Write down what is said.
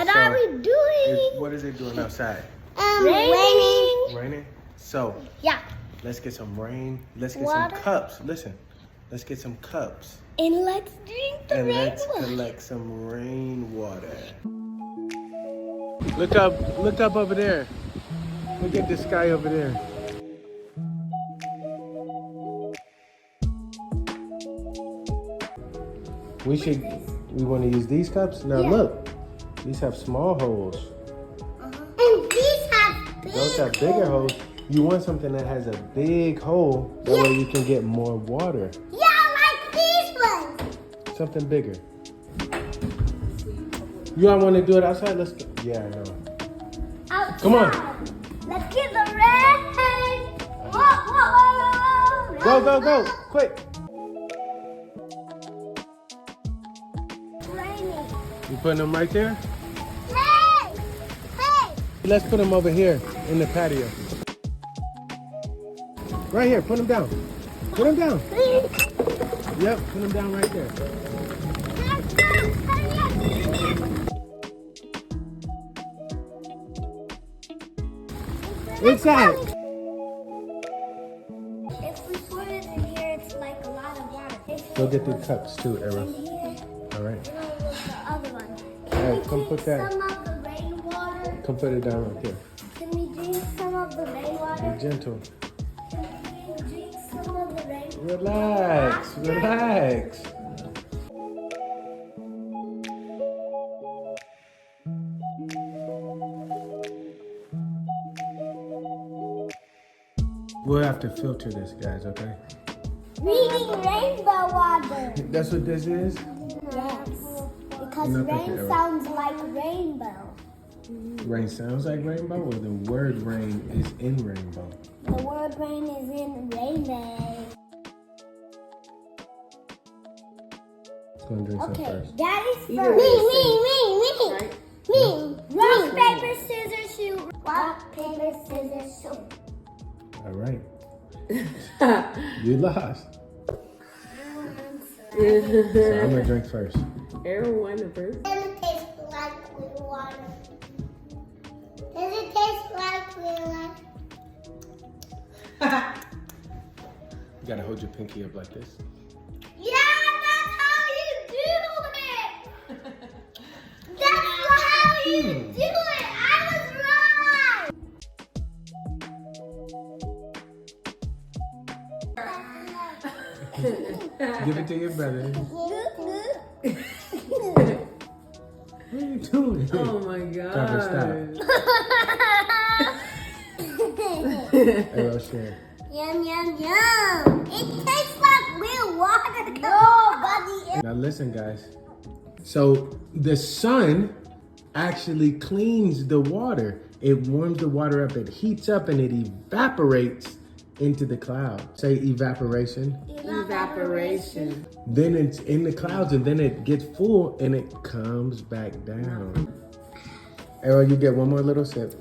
What are we doing? What is it doing outside? Raining. Raining? So, Yeah. let's get some rain. Let's get Water. some cups. Listen, let's get some cups. And let's drink the And let's rainwater. collect some rainwater. Look up over there. Look at the sky over there. We want to use these cups? Now Yeah. look, these have small holes. And these have big Those have bigger holes. You want something that has a big hole, that way you can get more water. Yeah, like these ones. Something bigger. You all want to do it outside? Let's go. Yeah, I know. Outside. Come on. Let's get the rain. Whoa. Go, quick. It's raining. You putting them right there? Hey. Let's put them over here in the patio. Right here, put them down. Put them down. Yep, put them down right there. Let's go. Hurry up. Inside. If we put it in here, it's like a lot of water. Go get the cups too, Era. In here, All right. and I'll look the other one. Hey, come Can we put drink that. some of the rainwater? Come put it down right there. Can we drink some of the rainwater? Be gentle. Can we drink some of the rainwater? Relax. We'll have to filter this, guys, okay? Reading rainbow water. That's what this is? Yes. Because Not that rain ever. sounds like rainbow. Rain sounds like rainbow, or the word rain is in rainbow? The word rain is in rainbow. Let's go and drink some Okay, first. Daddy's Either first. way, right? Me. Rock, paper, scissors, shoot. Rock, paper, scissors, shoot. All right. You lost. So I'm gonna drink first. Aaron won the first. Does it taste like clear water? Does it taste like clear water? You gotta hold your pinky up like this. Yeah, that's how you do it. That's how you do it. I was right. Give it to your brother. Good. What are you doing? Oh my god. Stop. Arrow share. Yum, yum, yum. It tastes like real water. No, buddy. Now listen, guys. So the sun actually cleans the water. It warms the water up, it heats up, and it evaporates into the cloud. Say evaporation. Evaporation. Then it's in the clouds, and then it gets full, and it comes back down. Arrow, you get one more little sip.